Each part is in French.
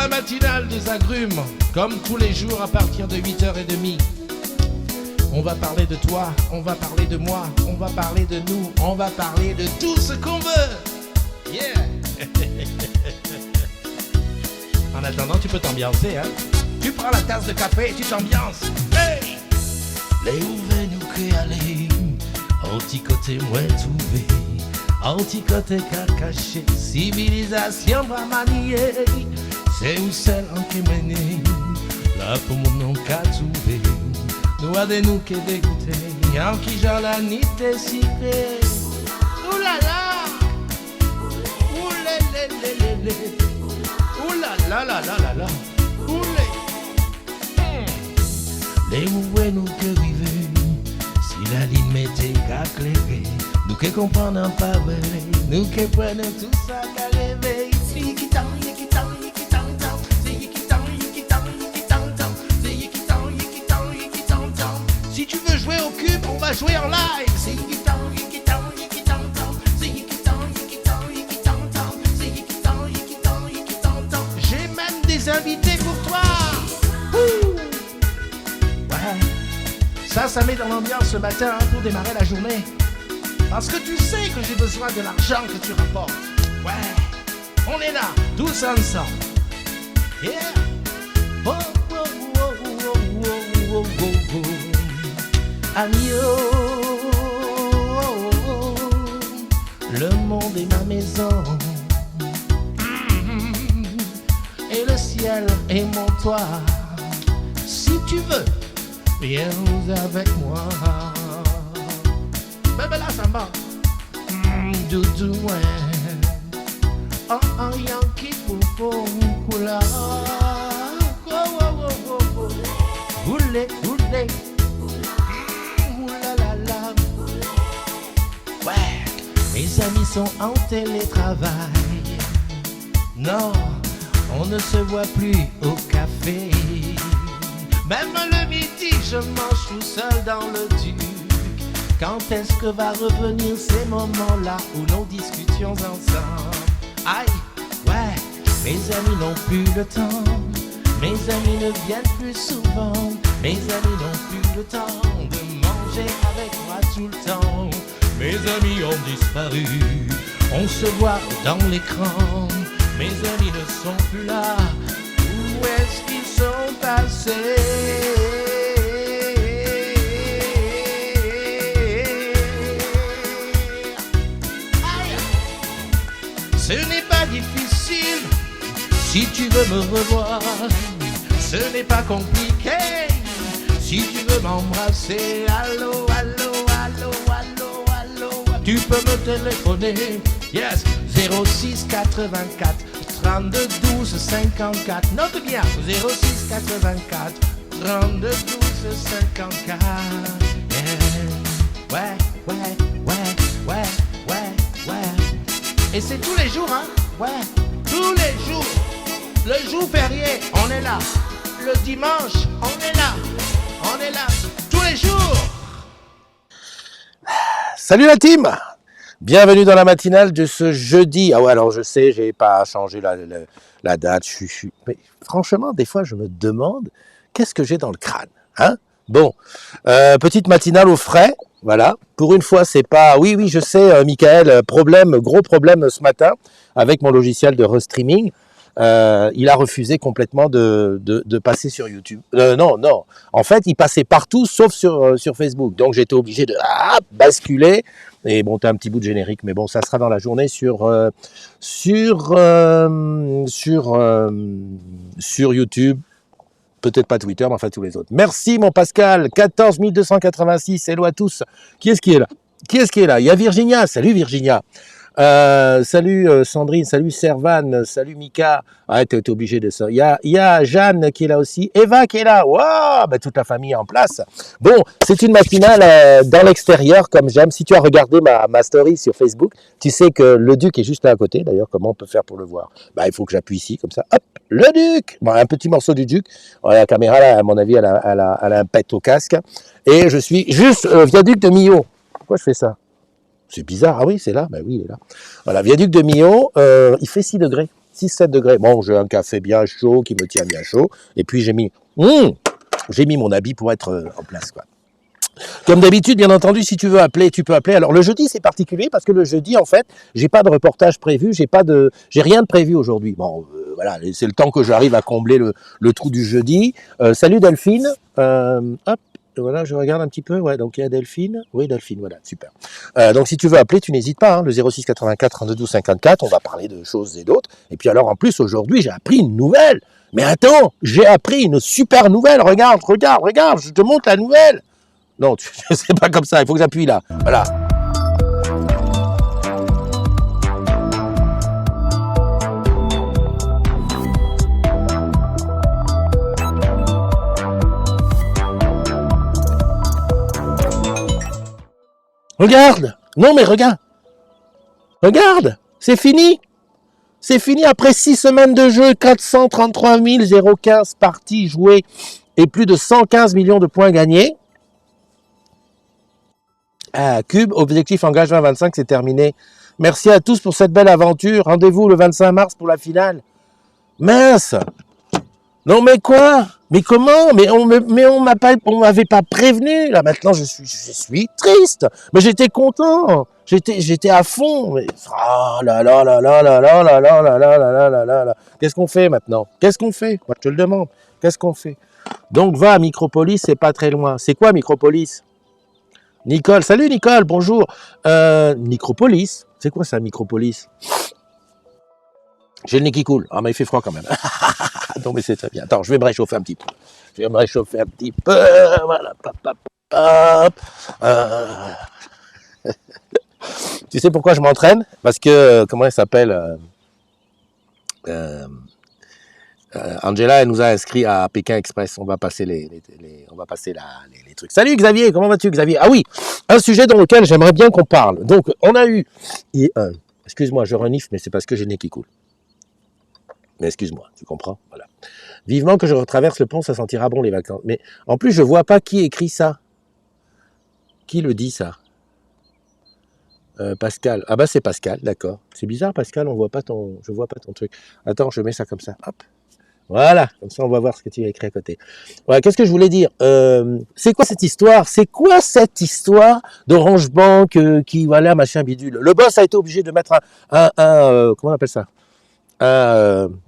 la matinale des agrumes, comme tous les jours à partir de 8h30. On va parler de toi, on va parler de moi, on va parler de nous, on va parler de tout ce qu'on veut. Yeah. En attendant, tu peux t'ambiancer, hein. Tu prends la tasse de café et tu t'ambiances. Hey. Les ouvets nous créaler, au petit côté moins trouvé, au petit côté qu'a caché, civilisation va manier, c'est où celle en qui mené, là pour mon nom qu'a trouvé, nous a des nous qui dégoûté, en qui j'en la nuit est si fait. Ouh là là, ouh lé lé lé lé lé, ouh là là là là là là, ouh lé. Les oués nous que river, si la ligne m'était qu'à clairer, nous que comprenons pas vrai, nous que prenons tout ça qu'à rêver. Si tu veux jouer au cube, on va jouer en live. J'ai même des invités pour toi. Ça met dans l'ambiance ce matin pour démarrer la journée. Parce que tu sais que j'ai besoin de l'argent que tu rapportes. Ouais, on est là, tous ensemble. Yeah. Oh, oh, oh, oh, oh, oh, oh, oh. Agneau, oh, oh, oh. Le monde est ma maison. Et le ciel est mon toit. Si tu veux, viens avec moi. Bébé là ça va. Doudou ouais. Oh oh Yankee popo coula. Oh oh oh oh oh. Oulé oulé. Oula la la. Ouais. Mes amis sont en télétravail. Non, on ne se voit plus au café. Même le midi, je mange tout seul dans le duc. Quand est-ce que va revenir ces moments-là où nous discutions ensemble? Aïe, ouais, mes amis n'ont plus le temps. Mes amis ne viennent plus souvent. Mes amis n'ont plus le temps de manger avec moi tout le temps. Mes amis ont disparu. On se voit dans l'écran. Mes amis ne sont plus là. Où est-ce qu'ils sont passés? Ce n'est pas difficile si tu veux me revoir. Ce n'est pas compliqué si tu veux m'embrasser. Allô, allô, allô, allô, allô. Tu peux me téléphoner. Yes, 06 84 32 12 54. Note bien, 06 84 32 12 54. Yeah. Ouais, ouais, ouais, ouais, ouais, ouais. Et c'est tous les jours, hein? Ouais, tous les jours. Le jour férié, on est là. Le dimanche, on est là. On est là tous les jours. Salut la team! Bienvenue dans la matinale de ce jeudi. Ah ouais, alors je sais, j'ai pas changé la date. Mais franchement, des fois, je me demande qu'est-ce que j'ai dans le crâne, hein? Bon, petite matinale au frais. Voilà, pour une fois, c'est pas... Oui, je sais, Michael, gros problème ce matin avec mon logiciel de restreaming. Il a refusé complètement de passer sur YouTube. Non. En fait, il passait partout sauf sur Facebook. Donc, j'étais obligé de basculer et monter un petit bout de générique. Mais bon, ça sera dans la journée sur YouTube. Peut-être pas Twitter, mais enfin tous les autres. Merci mon Pascal, 14 286, hello à tous. Qui est-ce qui est là? Il y a Virginia, salut Virginia. Salut Sandrine, salut Servan, salut Mika. Ah, t'es obligé de ça. Il y a Jeanne qui est là aussi. Eva qui est là. Waouh, ben, toute la famille est en place. Bon, c'est une matinale dans l'extérieur comme j'aime. Si tu as regardé ma story sur Facebook, tu sais que le Duc est juste là à côté. D'ailleurs, comment on peut faire pour le voir? Bah, il faut que j'appuie ici, comme ça. Hop, le Duc. Bon, un petit morceau du Duc. Ouais, la caméra, là, à mon avis, elle a un pet au casque. Et je suis juste viaduc de Millau. Pourquoi je fais ça? C'est bizarre. Ah oui, c'est là. Ben oui, il est là. Voilà, viaduc de Millau, il fait 6 degrés. 6-7 degrés. Bon, j'ai un café bien chaud qui me tient bien chaud. Et puis j'ai mis mon habit pour être en place, quoi. Comme d'habitude, bien entendu, si tu veux appeler, tu peux appeler. Alors le jeudi, c'est particulier parce que le jeudi, en fait, j'ai pas de reportage prévu, j'ai rien de prévu aujourd'hui. Bon, voilà, c'est le temps que j'arrive à combler le trou du jeudi. Salut Delphine. Hop. Voilà, je regarde un petit peu. Ouais, donc il y a Delphine. Oui, Delphine, voilà, super. Donc si tu veux appeler, tu n'hésites pas. Hein, le 06 84 32 12 54. On va parler de choses et d'autres. Et puis alors, en plus, aujourd'hui, j'ai appris une nouvelle. Mais attends, j'ai appris une super nouvelle. Regarde, je te montre la nouvelle. Non, c'est pas comme ça, il faut que j'appuie là. Voilà. Regarde. Non mais regarde. Regarde. C'est fini. C'est fini après 6 semaines de jeu, 433 015 parties jouées et plus de 115 millions de points gagnés. Cube, objectif engage 2025, c'est terminé. Merci à tous pour cette belle aventure. Rendez-vous le 25 mars pour la finale. Mince. Non mais quoi? Mais comment? Mais on m'avait pas prévenu. Là maintenant je suis triste. Mais j'étais content. J'étais à fond. Mais là là là là là là là là là là là là là là. Qu'est-ce qu'on fait maintenant? Qu'est-ce qu'on fait? Moi je te le demande. Qu'est-ce qu'on fait? Donc va à Micropolis, c'est pas très loin. C'est quoi Micropolis? Nicole, salut Nicole, bonjour. Micropolis, c'est quoi ça, Micropolis? J'ai le nez qui coule. Ah, mais il fait froid quand même. Non, mais c'est très bien. Attends, je vais me réchauffer un petit peu. Voilà. Hop. Tu sais pourquoi je m'entraîne? Parce que, comment elle s'appelle Angela, elle nous a inscrit à Pékin Express. On va passer les trucs. Salut Xavier, comment vas-tu Xavier? Ah oui, un sujet dans lequel j'aimerais bien qu'on parle. Donc, on a eu... excuse-moi, je renifle, mais c'est parce que j'ai le nez qui coule. Mais excuse-moi, tu comprends? Voilà. Vivement que je retraverse le pont, ça sentira bon les vacances. Mais en plus, je vois pas qui écrit ça. Qui le dit ça? Pascal. Ah bah c'est Pascal, d'accord. C'est bizarre Pascal, je vois pas ton truc. Attends, je mets ça comme ça. Hop. Voilà, comme ça on va voir ce que tu as écrit à côté. Ouais, qu'est-ce que je voulais dire? C'est quoi cette histoire? C'est quoi cette histoire d'Orange Bank qui, voilà, machin bidule? Le boss a été obligé de mettre comment on appelle ça?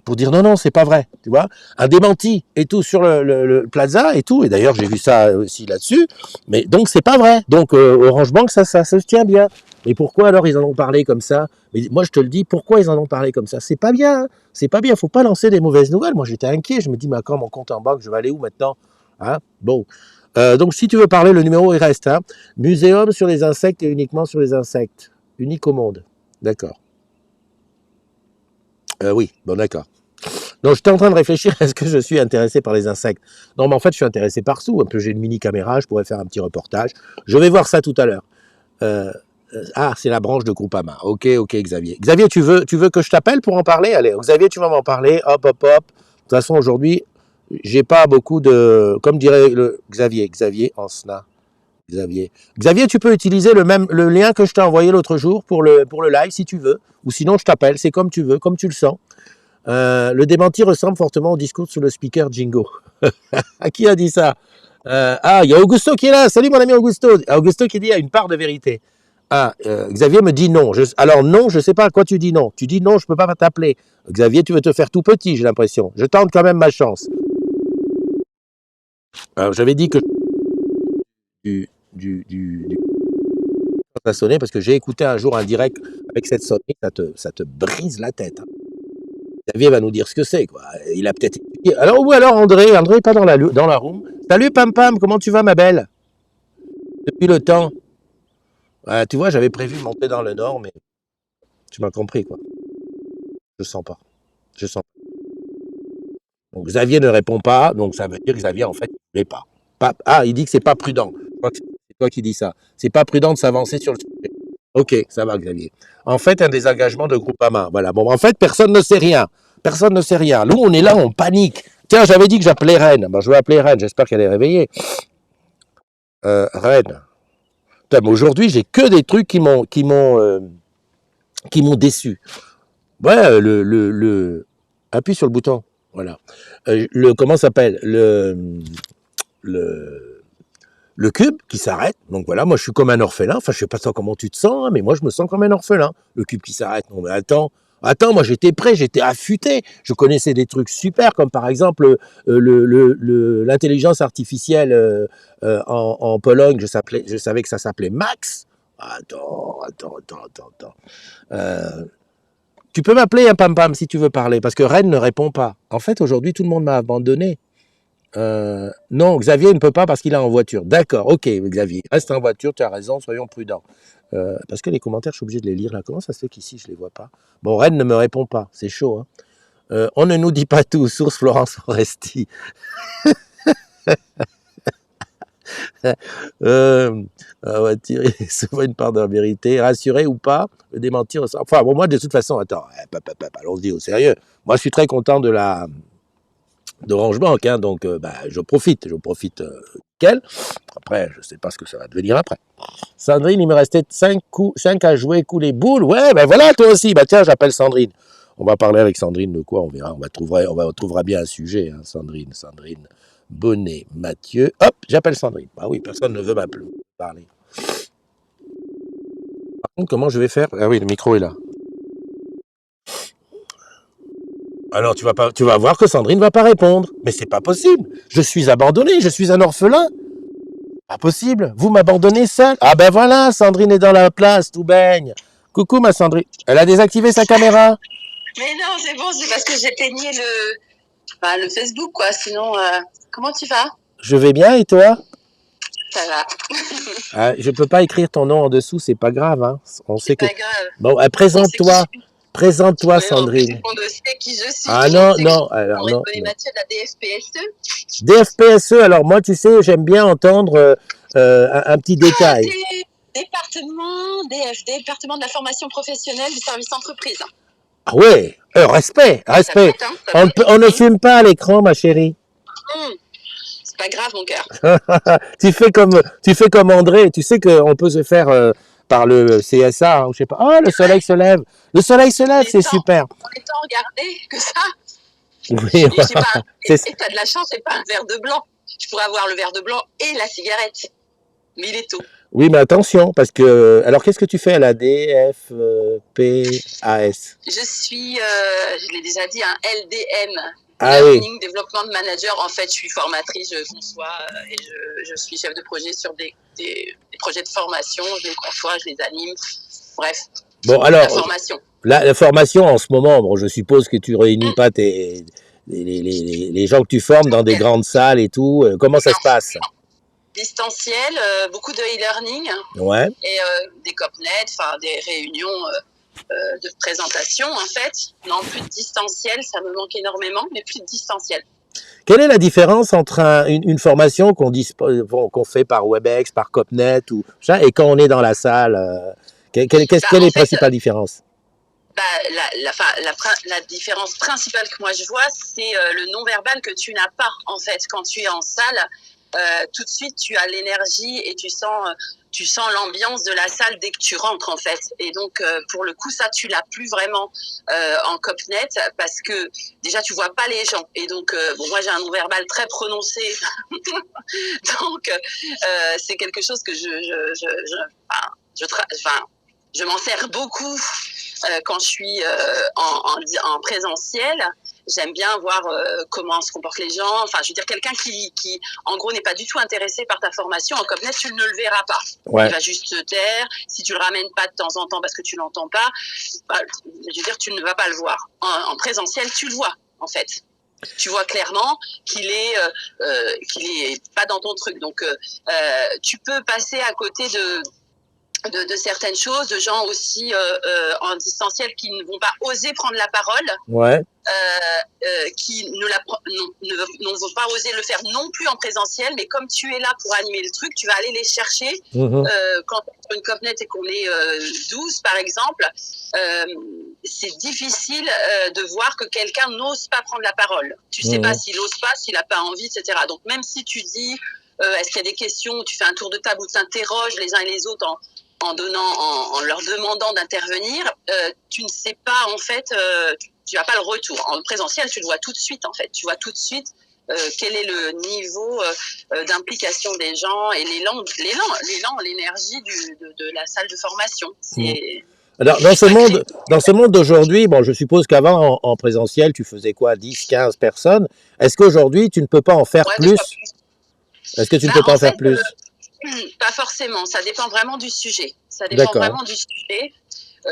Pour dire non, c'est pas vrai, tu vois? Un démenti et tout sur le Plaza et tout. Et d'ailleurs, j'ai vu ça aussi là-dessus. Mais donc, c'est pas vrai. Donc, Orange Bank, ça se tient bien. Et pourquoi alors ils en ont parlé comme ça? Mais moi, je te le dis, pourquoi ils en ont parlé comme ça? C'est pas bien. Hein, c'est pas bien. Faut pas lancer des mauvaises nouvelles. Moi, j'étais inquiet. Je me dis, mais quand mon compte en banque, je vais aller où maintenant? Hein, bon. Donc, si tu veux parler, le numéro, il reste. Hein. Muséum sur les insectes et uniquement sur les insectes. Unique au monde. D'accord. Oui, bon, d'accord. Donc, j'étais en train de réfléchir, est-ce que je suis intéressé par les insectes? Non, mais en fait, je suis intéressé par tout. Un peu, j'ai une mini caméra, je pourrais faire un petit reportage. Je vais voir ça tout à l'heure. C'est la branche de Groupama. Ok, Xavier. Xavier, tu veux que je t'appelle pour en parler? Allez, Xavier, tu vas m'en parler. Hop. De toute façon, aujourd'hui, j'ai pas beaucoup de... Comme dirait le Xavier en SNA. Xavier, tu peux utiliser le lien que je t'ai envoyé l'autre jour pour le live si tu veux. Ou sinon, je t'appelle. C'est comme tu veux, comme tu le sens. Le démenti ressemble fortement au discours sous le speaker Jingo. À qui a dit ça? Il y a Augusto qui est là. Salut mon ami Augusto. Augusto qui dit il y a une part de vérité. Xavier me dit non. Alors non, je ne sais pas à quoi tu dis non. Tu dis non, je ne peux pas t'appeler. Xavier, tu veux te faire tout petit, j'ai l'impression. Je tente quand même ma chance. J'avais dit que ça sonnait parce que j'ai écouté un jour un direct avec cette sonnerie, ça te brise la tête. Hein. Xavier va nous dire ce que c'est, quoi. Il a peut-être... Alors, André est pas dans la room. Salut Pam, comment tu vas ma belle? Depuis le temps. Tu vois, j'avais prévu de monter dans le nord, mais tu m'as compris, quoi. Je sens pas. Donc Xavier ne répond pas, donc ça veut dire que Xavier, en fait, il ne voulait pas. Il dit que c'est pas prudent. Je crois que c'est toi qui dis ça. C'est pas prudent de s'avancer sur le sujet. Ok, ça va, Xavier. En fait, un désengagement de Groupama. Voilà. Bon, en fait, personne ne sait rien. Nous, on est là, on panique. Tiens, j'avais dit que j'appelais Reine. Je vais appeler Reine. J'espère qu'elle est réveillée. Reine. Putain, mais aujourd'hui, j'ai que des trucs qui m'ont déçu. Ouais, appuie sur le bouton. Voilà. Comment ça s'appelle le, le cube qui s'arrête. Donc voilà, moi je suis comme un orphelin. Enfin, je sais pas ça comment tu te sens, hein, mais moi je me sens comme un orphelin. Le cube qui s'arrête. Non, mais attends, moi j'étais prêt, j'étais affûté. Je connaissais des trucs super, comme par exemple l'intelligence artificielle en Pologne. Je savais que ça s'appelait Max. Attends. Euh, Tu peux m'appeler un pam pam si tu veux parler, parce que Ren ne répond pas. En fait, aujourd'hui, tout le monde m'a abandonné. Non, Xavier ne peut pas parce qu'il est en voiture. D'accord, ok, Xavier. Reste en voiture, tu as raison, soyons prudents. Parce que les commentaires, je suis obligé de les lire là. Comment ça se fait qu'ici, je ne les vois pas? Bon, Ren ne me répond pas, c'est chaud. Hein. On ne nous dit pas tout, source Florence Foresti. On va tirer souvent une part de la vérité. Rassurer ou pas, le démentir. Enfin, bon, moi, de toute façon, attends, allons-y au sérieux. Moi, je suis très content d'Orange Bank, hein, donc je profite nickel. Après, je sais pas ce que ça va devenir après. Sandrine, il me restait 5 à jouer, coup les boules. Ouais, ben voilà, toi aussi. Bah tiens, j'appelle Sandrine. On va parler avec Sandrine de quoi, on verra. On trouvera bien un sujet, hein, Sandrine. Bonnet, Mathieu. Hop, j'appelle Sandrine. Ah oui, personne ne veut m'appeler. Parler. Par contre, comment je vais faire? Ah oui, le micro est là. Alors tu vas voir que Sandrine ne va pas répondre. Mais c'est pas possible. Je suis abandonné, je suis un orphelin. Pas possible. Vous m'abandonnez seul. Ah ben voilà, Sandrine est dans la place, tout baigne. Coucou ma Sandrine. Elle a désactivé sa caméra. Mais non, c'est bon, c'est parce que j'éteignais le Facebook, quoi. Sinon, comment tu vas? Je vais bien et toi? Ça va. Je peux pas écrire ton nom en dessous, c'est pas grave. Hein. On sait que. Pas grave. Bon, présente-toi. Présente-toi, Sandrine. Tout le monde sait qui je suis. Ah non, non, alors non. Mathieu de la DFPSE. DFPSE, alors moi, tu sais, j'aime bien entendre un petit détail. Département de la formation professionnelle du service entreprise. Ah ouais, respect. On ne fume pas à l'écran, ma chérie. C'est pas grave, mon cœur. tu fais comme André. Tu sais qu'on peut se faire par le CSA, hein, je sais pas. Oh, le soleil se lève. Le soleil se lève, c'est super. On est tant regardé que ça. Oui, et t'as de la chance, c'est pas un verre de blanc. Je pourrais avoir le verre de blanc et la cigarette. Mais il est tôt. Oui, mais attention, parce que... Alors, qu'est-ce que tu fais à la DFPAS? Je suis, je l'ai déjà dit, un LDM. Ah Learning Development Manager. En fait, je suis formatrice, je conçois et je suis chef de projet sur des projets de formation. Je les conçois, je les anime. Bref. Bon, alors, la formation. La formation, en ce moment, bon, je suppose que tu réunis pas les gens que tu formes dans des grandes salles et tout. Comment ça se passe? Distanciel, beaucoup de e-learning. Ouais. Et des COPNET, enfin des réunions de présentation, en fait. Non, plus de distanciel, ça me manque énormément, mais plus de distanciel. Quelle est la différence entre une formation qu'on fait par WebEx, par COPNET ou ça, et quand on est dans la salle? Quelle est la principale différence? La différence principale que moi je vois, c'est le non-verbal que tu n'as pas, en fait, quand tu es en salle. Tout de suite, tu as l'énergie et tu sens l'ambiance de la salle dès que tu rentres, en fait. Et donc, pour le coup, ça, tu l'as plus vraiment en COPNET parce que déjà, tu vois pas les gens. Et donc, moi, j'ai un non-verbal très prononcé. Donc, c'est quelque chose que je m'en sers beaucoup quand je suis en présentiel. J'aime bien voir comment se comportent les gens. Enfin, je veux dire, quelqu'un qui en gros, n'est pas du tout intéressé par ta formation, en COPNET, tu ne le verras pas. Ouais. Il va juste se taire. Si tu le ramènes pas de temps en temps parce que tu l'entends pas, je veux dire, tu ne vas pas le voir. En présentiel, tu le vois, en fait. Tu vois clairement qu'il est pas dans ton truc. Donc, tu peux passer à côté de certaines choses, de gens aussi en distanciel qui ne vont pas oser prendre la parole, ouais. Qui ne vont pas oser le faire non plus en présentiel, mais comme tu es là pour animer le truc, tu vas aller les chercher. Quand on est une COPNET et qu'on est 12 par exemple, c'est difficile de voir que quelqu'un n'ose pas prendre la parole. Tu sais pas s'il ose pas, s'il a pas envie, etc. Donc même si tu dis est-ce qu'il y a des questions, tu fais un tour de table où tu t'interroges les uns et les autres en leur demandant d'intervenir, tu ne sais pas en fait, tu n'as pas le retour. En présentiel, tu le vois tout de suite en fait. Tu vois tout de suite quel est le niveau d'implication des gens et l'élan, l'énergie de la salle de formation. Alors, dans ce monde d'aujourd'hui, bon, je suppose qu'avant, en présentiel, tu faisais quoi, 10, 15 personnes. Est-ce qu'aujourd'hui, tu ne peux pas en faire plus? Est-ce que tu ne peux pas en faire plus? Pas forcément, ça dépend vraiment du sujet. Ça dépend vraiment du sujet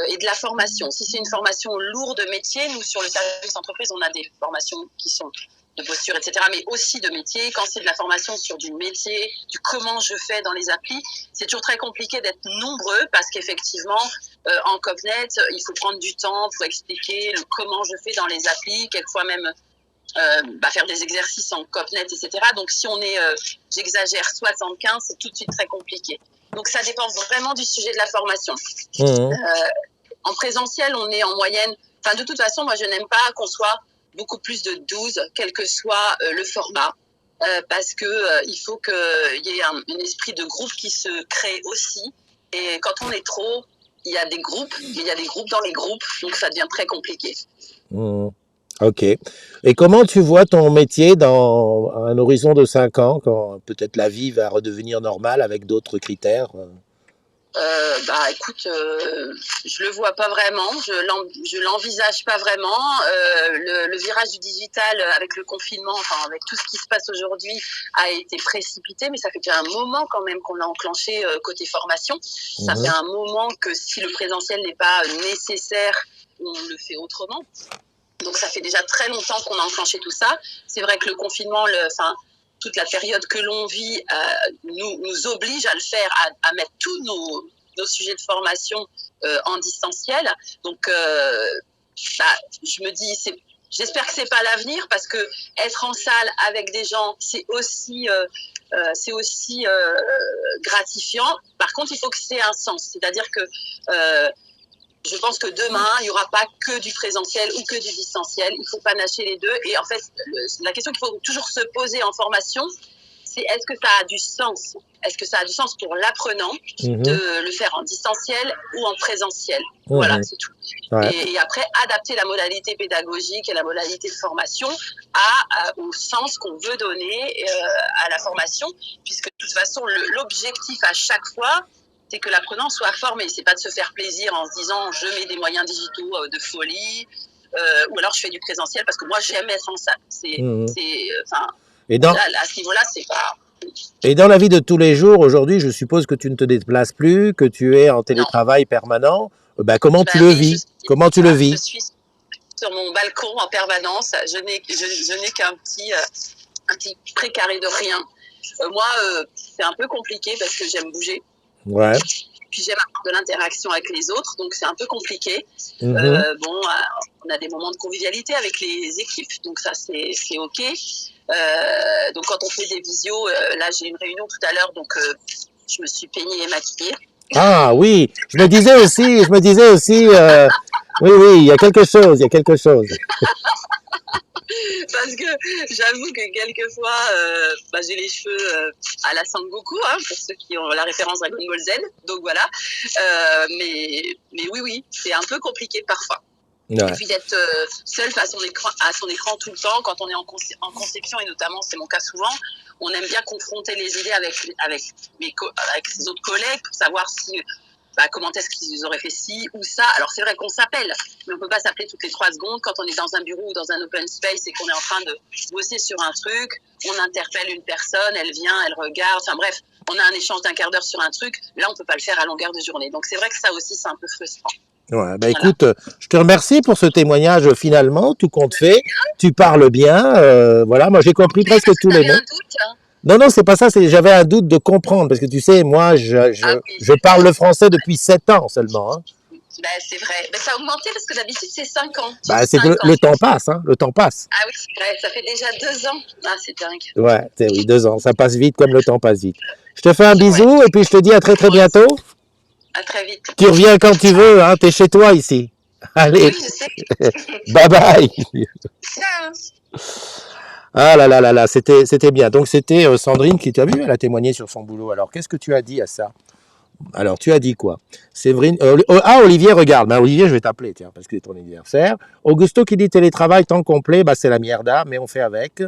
et de la formation. Si c'est une formation lourde de métier, nous, sur le service entreprise, on a des formations qui sont de posture, etc., mais aussi de métier. Quand c'est de la formation sur du métier, du comment je fais dans les applis, c'est toujours très compliqué d'être nombreux parce qu'effectivement, en CopNet, il faut prendre du temps pour expliquer le comment je fais dans les applis, quelquefois même faire des exercices en CopNet, etc. Donc, si on est, j'exagère, 75, c'est tout de suite très compliqué. Donc, ça dépend vraiment du sujet de la formation. En présentiel, on est en moyenne... Enfin, de toute façon, moi, je n'aime pas qu'on soit beaucoup plus de 12, quel que soit le format, parce que il faut qu'il y ait un esprit de groupe qui se crée aussi. Et quand on est trop, il y a des groupes dans les groupes, donc ça devient très compliqué. Ok. Et comment tu vois ton métier dans un horizon de 5 ans, quand peut-être la vie va redevenir normale avec d'autres critères? Écoute, je le vois pas vraiment, je l'envisage pas vraiment. Le virage du digital avec le confinement, enfin avec tout ce qui se passe aujourd'hui, a été précipité, mais ça fait déjà un moment quand même qu'on l'a enclenché côté formation. Ça fait un moment que si le présentiel n'est pas nécessaire, on le fait autrement. Donc ça fait déjà très longtemps qu'on a enclenché tout ça. C'est vrai que le confinement, toute la période que l'on vit nous oblige à le faire, à mettre tous nos sujets de formation en distanciel. Donc, je me dis, j'espère que c'est pas l'avenir, parce que être en salle avec des gens, c'est aussi gratifiant. Par contre, il faut que c'est un sens. C'est-à-dire que je pense que demain, il n'y aura pas que du présentiel ou que du distanciel. Il faut panacher les deux. Et en fait, la question qu'il faut toujours se poser en formation, c'est est-ce que ça a du sens? Est-ce que ça a du sens pour l'apprenant de le faire en distanciel ou en présentiel? Voilà, c'est tout. Ouais. Et après, adapter la modalité pédagogique et la modalité de formation au sens qu'on veut donner à la formation, puisque de toute façon, l'objectif à chaque fois, c'est que l'apprenant soit formé. C'est pas de se faire plaisir en se disant je mets des moyens digitaux de folie, ou alors je fais du présentiel parce que moi j'aime être en salle. À ce niveau-là, c'est pas... Et dans la vie de tous les jours, aujourd'hui, je suppose que tu ne te déplaces plus, que tu es en télétravail permanent. Comment tu le vis? Comment tu le vis? Je suis sur mon balcon en permanence. Je n'ai qu'un petit précaré de rien. Moi, c'est un peu compliqué parce que j'aime bouger. Ouais. Puis j'aime avoir de l'interaction avec les autres, donc c'est un peu compliqué. On a des moments de convivialité avec les équipes, donc ça c'est ok. Donc quand on fait des visios, là j'ai une réunion tout à l'heure, donc je me suis peignée et maquillée. Ah oui, je me disais aussi, oui, il y a quelque chose. Parce que j'avoue que quelquefois, j'ai les cheveux à la Sangoku, pour ceux qui ont la référence Dragon Ball Z. Donc voilà. Mais oui, c'est un peu compliqué parfois. Ouais. Et puis d'être seul face à son écran tout le temps, quand on est en conception, et notamment, c'est mon cas souvent, on aime bien confronter les idées avec ses autres collègues pour savoir si... comment est-ce qu'ils auraient fait ci ou ça. Alors, c'est vrai qu'on s'appelle, mais on ne peut pas s'appeler toutes les 3 secondes. Quand on est dans un bureau ou dans un open space et qu'on est en train de bosser sur un truc, on interpelle une personne, elle vient, elle regarde. Enfin bref, on a un échange d'1 quart d'heure sur un truc. Là, on ne peut pas le faire à longueur de journée. Donc, c'est vrai que ça aussi, c'est un peu frustrant. Ouais, voilà. Écoute, je te remercie pour ce témoignage finalement. Tout compte fait, tu parles bien. Voilà, moi, j'ai compris presque tous les mots. Non, c'est pas ça. J'avais un doute de comprendre parce que tu sais, moi, je parle le français depuis 7 ans seulement. C'est vrai. Ça a augmenté parce que d'habitude, c'est 5 ans. C'est que le temps passe, le temps passe. Ah oui, c'est vrai. Ça fait déjà 2 ans. Ah, c'est dingue. Ouais, oui, 2 ans. Ça passe vite comme le temps passe vite. Je te fais un bisou et puis je te dis à très très bientôt. À très vite. Tu reviens quand tu veux, t'es chez toi ici. Allez. Oui, je sais. Bye bye. Ciao. Ah là, c'était bien. Donc c'était Sandrine qui t'a vu, elle a témoigné sur son boulot. Alors qu'est-ce que tu as dit à ça? Alors, tu as dit quoi? Séverine, Olivier, regarde. Ben, Olivier, je vais t'appeler, tiens, parce que c'est ton anniversaire. Augusto qui dit télétravail temps complet, bah, c'est la mierda, mais on fait avec.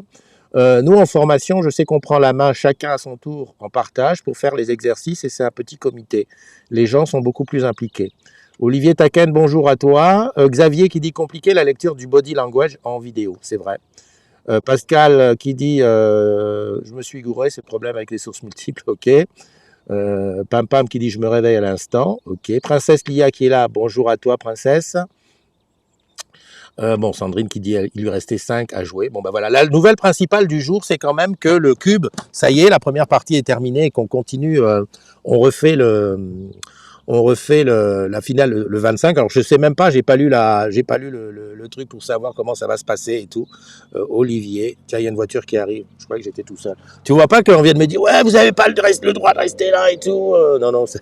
Nous, en formation, je sais qu'on prend la main chacun à son tour en partage pour faire les exercices et c'est un petit comité. Les gens sont beaucoup plus impliqués. Olivier Taken, bonjour à toi. Xavier qui dit compliqué la lecture du body language en vidéo, c'est vrai. Pascal qui dit je me suis gouré, c'est le problème avec les sources multiples, ok. Pam Pam qui dit je me réveille à l'instant, ok. Princesse Lia qui est là, bonjour à toi princesse. Bon, Sandrine qui dit il lui restait 5 à jouer. Bon, ben voilà. La nouvelle principale du jour, c'est quand même que le cube, ça y est, la première partie est terminée et qu'on continue. On refait la finale le 25. Alors je sais même pas, j'ai pas lu le truc pour savoir comment ça va se passer et tout. Olivier, tiens, il y a une voiture qui arrive. Je crois que j'étais tout seul. Tu vois pas qu'on vient de me dire ouais, vous avez pas le droit de rester là et tout. Non, tu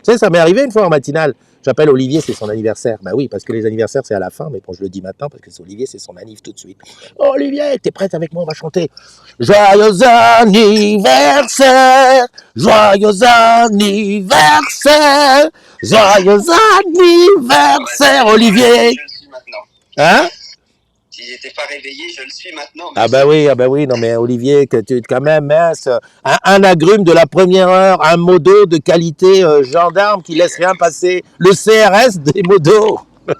sais, ça m'est arrivé une fois en matinale. J'appelle Olivier, c'est son anniversaire. Bah oui, parce que les anniversaires, c'est à la fin. Mais bon, je le dis maintenant parce que c'est Olivier, c'est son anniv tout de suite. Oh, Olivier, t'es prête avec moi? On va chanter. Joyeux anniversaire, joyeux anniversaire, joyeux anniversaire, Olivier. Je le suis maintenant. Hein? Si j'étais pas réveillé, je le suis maintenant. Ah bah oui, non mais Olivier, que tu quand même mince, un agrume de la première heure, un modo de qualité gendarme qui laisse rien passer, le CRS des modos. Le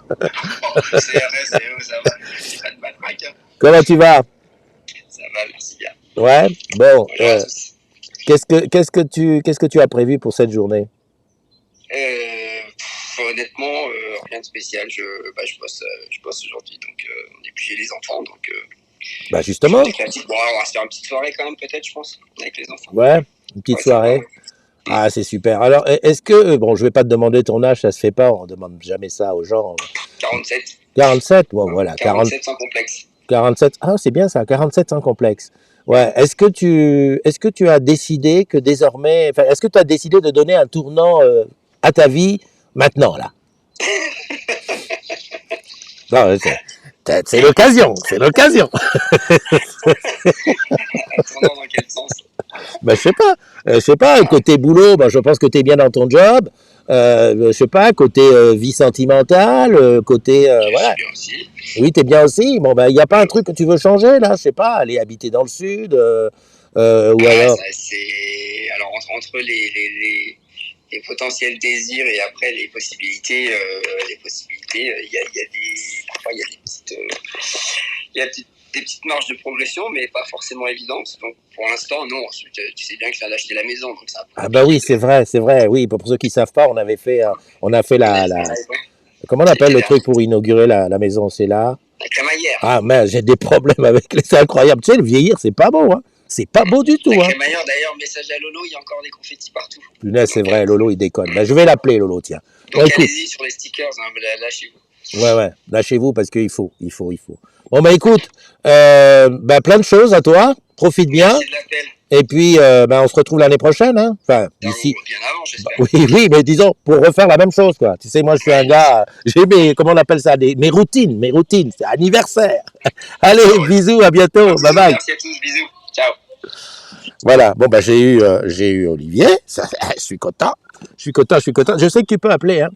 CRS, ça va, pas de matraque. Comment tu vas? Ça va, merci bien. Ouais, bon, Bonjour à tous. qu'est-ce que tu as prévu pour cette journée? Honnêtement, rien de spécial. Je bosse aujourd'hui, donc et puis j'ai les enfants, donc. Bah justement. Bon, on va se faire une petite soirée quand même, peut-être, je pense, avec les enfants. Ouais, une petite soirée. Ah, c'est super. Alors, est-ce que, bon, je vais pas te demander ton âge, ça se fait pas, on demande jamais ça aux gens. 47. 47, bon voilà. 47 sans complexe. 47, ah c'est bien ça, 47 sans complexe. Ouais, est-ce que tu as décidé que désormais, enfin, est-ce que tu as décidé de donner un tournant à ta vie maintenant, là? Non, c'est l'occasion, c'est l'occasion. Tournant dans quel sens? Ben, je sais pas, côté boulot, ben, je pense que tu es bien dans ton job. Je sais pas, côté vie sentimentale, côté voilà. Bien aussi. Oui, t'es bien aussi. Bon, ben, il n'y a pas un truc que tu veux changer, là, je sais pas, aller habiter dans le sud, ou alors. Alors, entre les potentiels désirs et après les possibilités, parfois il y a des petites marges de progression, mais pas forcément évidentes. Donc, pour l'instant, non. Ensuite, tu sais bien que je viens d'acheter la maison, donc ça. Ah bah oui, c'est vrai. Oui, pour ceux qui savent pas, on a fait comment on appelle le truc pour inaugurer la maison, c'est là. La crémaillère. Ah merde, j'ai des problèmes avec les, c'est incroyable. Tu sais, le vieillir, c'est pas beau, hein. C'est pas beau du tout, La hein. crémaillère, d'ailleurs, message à Lolo, il y a encore des confettis partout. Punaise, c'est vrai, Lolo, il déconne. Ben, je vais l'appeler, Lolo, tiens. Donc, Bon, écoute. allez-y sur les stickers, hein, lâchez-vous. Ouais, lâchez-vous parce qu'il faut. Bon, bah écoute, plein de choses à toi. Profite bien. Merci de l'appel. Et puis, on se retrouve l'année prochaine, hein. Enfin, d'ici. Bien avant, j'espère. Oui, mais disons, pour refaire la même chose, quoi. Tu sais, moi, je suis un gars, j'ai comment on appelle ça, mes routines, c'est anniversaire. Allez, bisous, à bientôt, bye bye. Merci à tous, bisous, ciao. Voilà, bon, j'ai eu Olivier, ça, je suis content. Je sais que tu peux appeler, hein.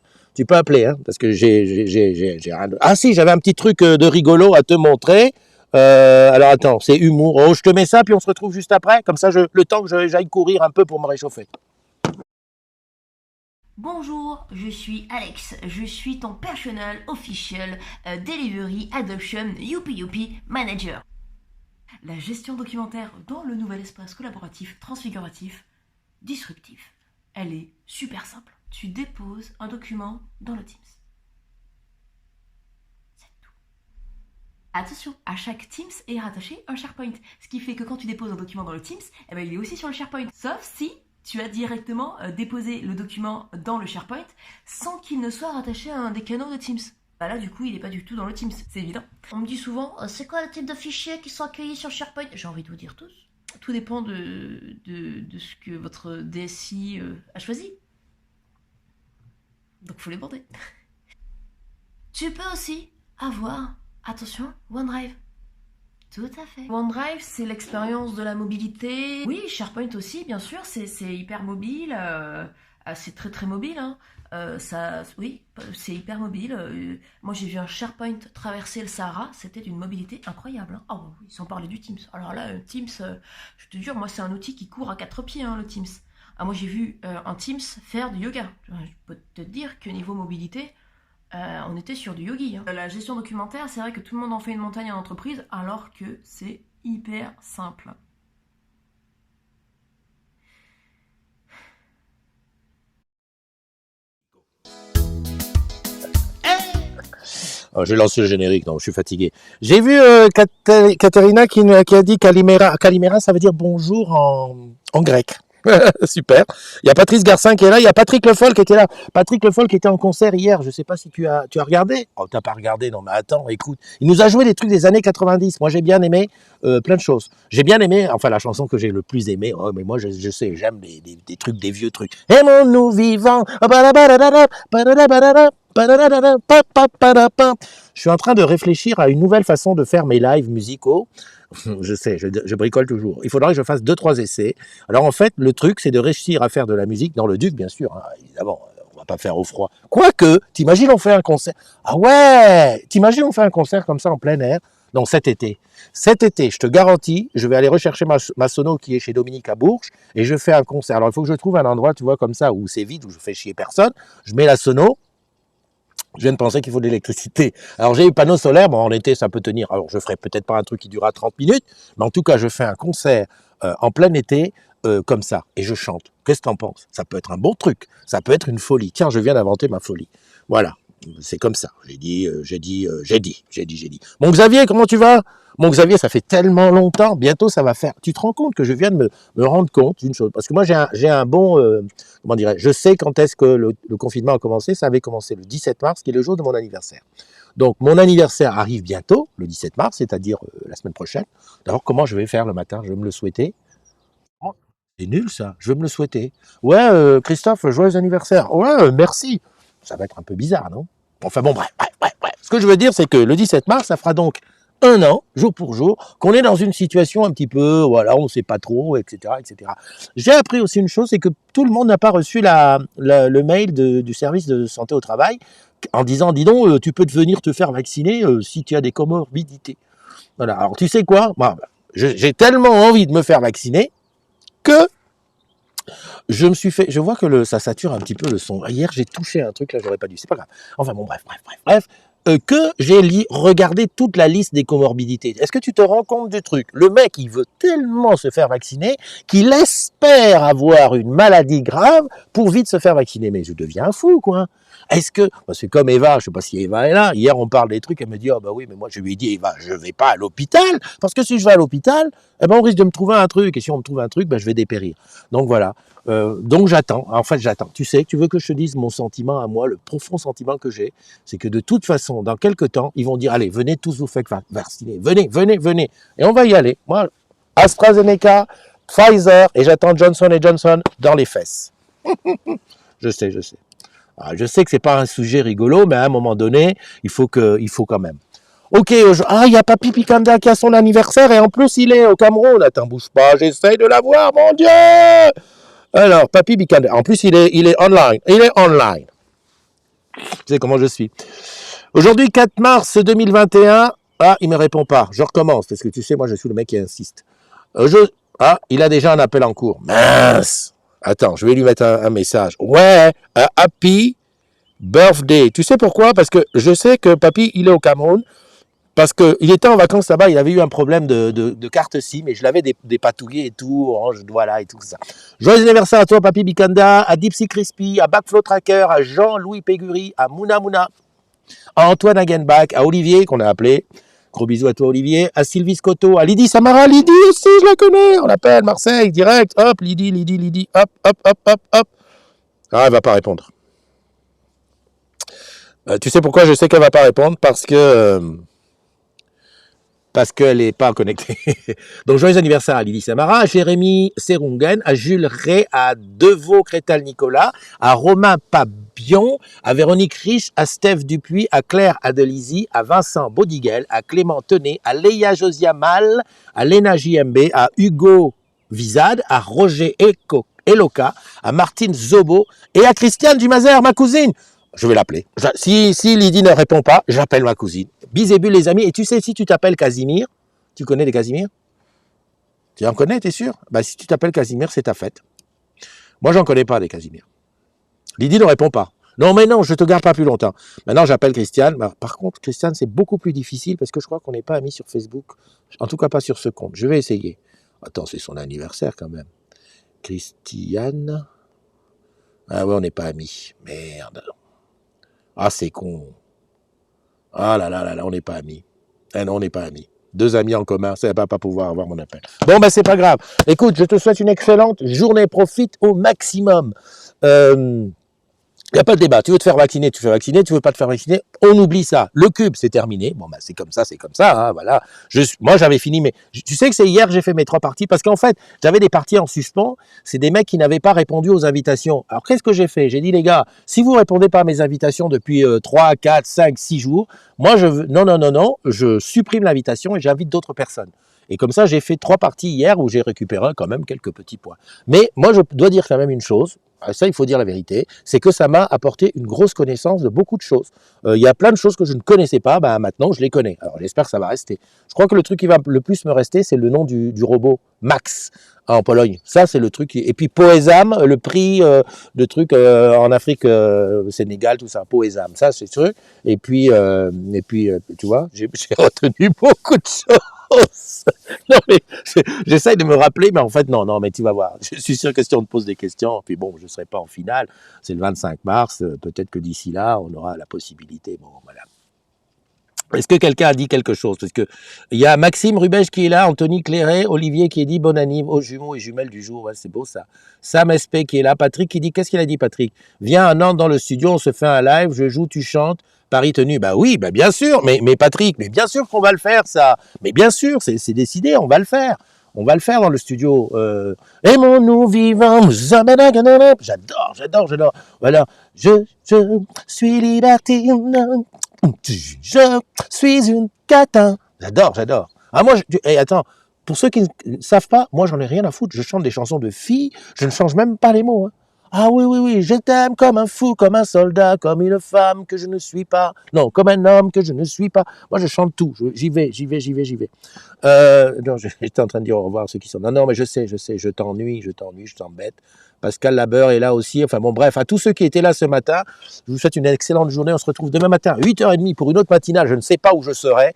Parce que j'ai rien de... Ah si, j'avais un petit truc de rigolo à te montrer. Alors attends, c'est humour. Oh, je te mets ça, puis on se retrouve juste après. Comme ça, le temps que j'aille courir un peu pour me réchauffer. Bonjour, je suis Alex. Je suis ton personnel officiel Delivery Adoption Youpi Manager. La gestion documentaire dans le nouvel espace collaboratif, transfiguratif, disruptif. Elle est super simple. Tu déposes un document dans le Teams. C'est tout. Attention, à chaque Teams est rattaché un SharePoint. Ce qui fait que quand tu déposes un document dans le Teams, il est aussi sur le SharePoint. Sauf si tu as directement déposé le document dans le SharePoint sans qu'il ne soit rattaché à un des canaux de Teams. Bah là, du coup, il n'est pas du tout dans le Teams, c'est évident. On me dit souvent, c'est quoi le type de fichiers qui sont accueillis sur SharePoint? J'ai envie de vous dire tous. Tout dépend de ce que votre DSI a choisi. Donc, faut les border. Tu peux aussi avoir, attention, OneDrive. Tout à fait. OneDrive, c'est l'expérience de la mobilité. Oui, SharePoint aussi, bien sûr, c'est hyper mobile. C'est très très mobile, hein. Oui, c'est hyper mobile. Moi, j'ai vu un SharePoint traverser le Sahara, c'était d'une mobilité incroyable, hein. Ah oui, sans parler du Teams. Alors là, Teams, je te jure, moi, c'est un outil qui court à quatre pieds, hein, le Teams. Ah, moi, j'ai vu un Teams faire du yoga. Je peux te dire que niveau mobilité, on était sur du yogi, hein. La gestion documentaire, c'est vrai que tout le monde en fait une montagne en entreprise, alors que c'est hyper simple. Oh, j'ai lancé le générique, non, je suis fatigué. J'ai vu Katerina qui a dit Kalimera. Kalimera, ça veut dire bonjour en grec. Super. Il y a Patrice Garcin qui est là. Il y a Patrick Le Foll qui était là. Patrick Le Foll qui était en concert hier. Je ne sais pas si tu as regardé. Oh, t'as pas regardé. Non, mais attends, écoute. Il nous a joué des trucs des années 90. Moi, j'ai bien aimé plein de choses. J'ai bien aimé, enfin, la chanson que j'ai le plus aimée. Oh, mais moi, je sais, j'aime des trucs, des vieux trucs. Aimons-nous vivants. Je suis en train de réfléchir à une nouvelle façon de faire mes lives musicaux. Je sais, je bricole toujours. Il faudra que je fasse 2-3 essais. Alors en fait, le truc, c'est de réussir à faire de la musique dans le Duc, bien sûr. Hein, évidemment, on va pas faire au froid. Quoique, t'imagines, on fait un concert. Ah ouais, t'imagines, on fait un concert comme ça en plein air. Non, cet été. Cet été, je te garantis, je vais aller rechercher ma sono qui est chez Dominique à Bourges et je fais un concert. Alors il faut que je trouve un endroit, tu vois, comme ça, où c'est vide, où je fais chier personne. Je mets la sono. Je viens de penser qu'il faut de l'électricité. Alors j'ai eu panneau solaire, bon en été ça peut tenir. Alors je ferai peut-être pas un truc qui durera 30 minutes, mais en tout cas je fais un concert en plein été comme ça et je chante. Qu'est-ce que t'en penses? Ça peut être un bon truc, ça peut être une folie. Tiens, je viens d'inventer ma folie. Voilà, c'est comme ça. J'ai dit. Mon Xavier, comment tu vas? Mon Xavier, ça fait tellement longtemps, bientôt ça va faire. Tu te rends compte que je viens de me rendre compte d'une chose, parce que moi j'ai un bon, comment dirais-je, je sais quand est-ce que le confinement a commencé, ça avait commencé le 17 mars, qui est le jour de mon anniversaire. Donc mon anniversaire arrive bientôt, le 17 mars, c'est-à-dire la semaine prochaine. D'abord, comment je vais faire le matin? Je vais me le souhaiter. Oh, c'est nul ça, je vais me le souhaiter. Ouais, Christophe, joyeux anniversaire. Ouais, merci. Ça va être un peu bizarre, non? Enfin bon, bref. Ce que je veux dire, c'est que le 17 mars, ça fera donc un an, jour pour jour, qu'on est dans une situation un petit peu, voilà, on ne sait pas trop, etc., etc. J'ai appris aussi une chose, c'est que tout le monde n'a pas reçu le mail du service de santé au travail en disant, dis donc, tu peux venir te faire vacciner si tu as des comorbidités. Voilà. Alors tu sais quoi? Moi, j'ai tellement envie de me faire vacciner que je me suis fait, je vois que ça sature un petit peu le son. Hier, j'ai touché un truc, là, j'aurais pas dû. C'est pas grave. Enfin bon, bref. Que j'ai regardé toute la liste des comorbidités. Est-ce que tu te rends compte du truc? Le mec, il veut tellement se faire vacciner qu'il espère avoir une maladie grave pour vite se faire vacciner. Mais je deviens fou, quoi. Est-ce que, c'est comme Eva, je sais pas si Eva est là, hier on parle des trucs, elle me dit, oh bah oui, mais moi je lui ai dit, Eva, je vais pas à l'hôpital, parce que si je vais à l'hôpital, eh ben on risque de me trouver un truc, et si on me trouve un truc, ben je vais dépérir. Donc voilà, donc j'attends, en fait j'attends. Tu sais, tu veux que je te dise mon sentiment à moi, le profond sentiment que j'ai, c'est que de toute façon, dans quelques temps, ils vont dire, allez, venez tous vous faire vacciner, venez, et on va y aller. Moi, AstraZeneca, Pfizer, et j'attends Johnson & Johnson dans les fesses. Je sais. Alors, je sais que c'est pas un sujet rigolo, mais à un moment donné, il faut quand même. Ok, il y a Papy Pikanda qui a son anniversaire et en plus il est au Cameroun. Attends, bouge pas, j'essaye de l'avoir, mon Dieu. Alors, Papy Pikanda, en plus il est online. Tu sais comment je suis. Aujourd'hui, 4 mars 2021. Ah, il me répond pas. Je recommence parce que tu sais, moi je suis le mec qui insiste. Il a déjà un appel en cours. Mince. Attends, je vais lui mettre un message. Ouais, happy birthday. Tu sais pourquoi? Parce que je sais que Papy, il est au Cameroun. Parce qu'il était en vacances là-bas, il avait eu un problème de carte SIM, et je l'avais dépatouillé et tout, Orange, voilà, et tout ça. Joyeux anniversaire à toi, Papy Bikanda, à Dipsy Crispy, à Backflow Tracker, à Jean-Louis Pégury, à Mouna, à Antoine Hagenbach, à Olivier, qu'on a appelé. Gros bisous à toi, Olivier. À Sylvie Scotto, à Lydie Samara. Lydie aussi, je la connais. On l'appelle Marseille, direct. Hop, Lydie. Hop. Ah, elle va pas répondre. Tu sais pourquoi je sais qu'elle va pas répondre? Parce qu'elle n'est pas connectée. Donc, joyeux anniversaire à Lydie Samara, à Jérémy Serungen, à Jules Ray, à Deveau Crétal-Nicolas, à Romain Pabion, à Véronique Riche, à Steph Dupuis, à Claire Adelisi, à Vincent Bodiguel, à Clément Tenet, à Léa Josia Mal, à Léna JMB, à Hugo Vizade, à Roger Eloka, à Martine Zobo et à Christiane Dumazer, ma cousine. Je vais l'appeler. Si Lydie ne répond pas, j'appelle ma cousine. Bisébule les amis. Et tu sais, si tu t'appelles Casimir, tu connais les Casimir? Tu en connais, t'es sûr? Bah, si tu t'appelles Casimir, c'est ta fête. Moi, j'en connais pas des Casimir. Lydie ne répond pas. Non, mais non, je te garde pas plus longtemps. Maintenant, j'appelle Christiane. Par contre, Christiane, c'est beaucoup plus difficile parce que je crois qu'on n'est pas amis sur Facebook. En tout cas, pas sur ce compte. Je vais essayer. Attends, c'est son anniversaire quand même. Christiane. Ah ouais, on n'est pas amis. Merde. Ah, c'est con. Ah là là là là, on n'est pas amis. Ah non, on n'est pas amis. 2 amis en commun, ça va pas pouvoir avoir mon appel. Bon, ben c'est pas grave. Écoute, je te souhaite une excellente journée. Profite au maximum. Il n'y a pas de débat. Tu veux te faire vacciner, tu fais vacciner. Tu veux pas te faire vacciner, on oublie ça. Le cube, c'est terminé. Bon, ben c'est comme ça, hein, voilà. Moi, j'avais fini, mais tu sais que c'est hier que j'ai fait mes 3 parties parce qu'en fait, j'avais des parties en suspens. C'est des mecs qui n'avaient pas répondu aux invitations. Alors, qu'est-ce que j'ai fait? J'ai dit, les gars, si vous répondez pas à mes invitations depuis 3, 4, 5, 6 jours, moi, non, je supprime l'invitation et j'invite d'autres personnes. Et comme ça, j'ai fait 3 parties hier où j'ai récupéré quand même quelques petits points. Mais moi, je dois dire quand même une chose. Ça, il faut dire la vérité, c'est que ça m'a apporté une grosse connaissance de beaucoup de choses. Il y a plein de choses que je ne connaissais pas, ben maintenant je les connais. Alors j'espère que ça va rester. Je crois que le truc qui va le plus me rester, c'est le nom du robot, Max, en Pologne. Ça, c'est le truc. Et puis Poesam, le prix de trucs en Afrique, Sénégal, tout ça, Poesam, ça c'est sûr. Et puis, tu vois, j'ai retenu beaucoup de choses. Non, mais j'essaye de me rappeler, mais en fait, non, mais tu vas voir. Je suis sûr que si on te pose des questions, puis bon, je ne serai pas en finale, c'est le 25 mars, peut-être que d'ici là, on aura la possibilité. Bon, voilà. Est-ce que quelqu'un a dit quelque chose? Parce que il y a Maxime Rubège qui est là, Anthony Clairet, Olivier qui est dit bon anniv aux jumeaux et jumelles du jour, ouais, c'est beau ça. Sam SP qui est là, Patrick qui dit, qu'est-ce qu'il a dit Patrick? Viens à Nantes dans le studio, on se fait un live, je joue, tu chantes, Paris tenu. Bah oui, bah bien sûr, mais Patrick, mais bien sûr qu'on va le faire ça. Mais bien sûr, c'est décidé, on va le faire. On va le faire dans le studio. Aimons-nous vivants. J'adore. Voilà. Je suis libertine. Je suis une catin. J'adore. Ah, moi, attends, pour ceux qui ne savent pas, moi, j'en ai rien à foutre. Je chante des chansons de filles, je ne change même pas les mots. Hein. Ah oui, je t'aime comme un fou, comme un soldat, comme une femme que je ne suis pas. Non, comme un homme que je ne suis pas. Moi, je chante tout. J'y vais. Non, j'étais en train de dire au revoir à ceux qui sont... Non, mais je sais, je t'ennuie, je t'embête. Pascal Labeur est là aussi. Enfin bon, bref, à tous ceux qui étaient là ce matin, je vous souhaite une excellente journée. On se retrouve demain matin à 8h30 pour une autre matinale. Je ne sais pas où je serai.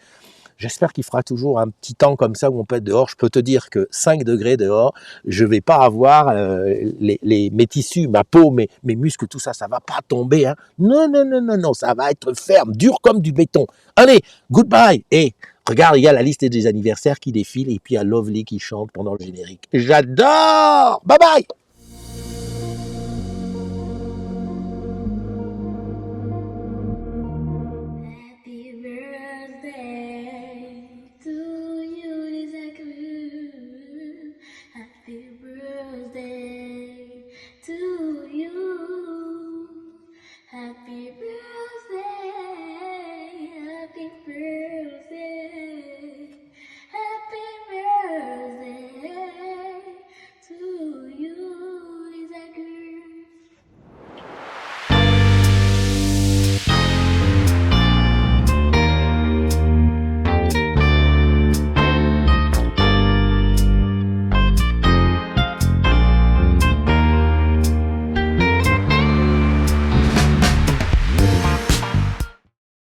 J'espère qu'il fera toujours un petit temps comme ça où on peut être dehors. Je peux te dire que 5 degrés dehors, je vais pas avoir mes tissus, ma peau, mes muscles, tout ça, ça va pas tomber. Hein. Non, ça va être ferme, dur comme du béton. Allez, goodbye. Et regarde, il y a la liste des anniversaires qui défile et puis il y a Lovely qui chante pendant le générique. J'adore. Bye bye.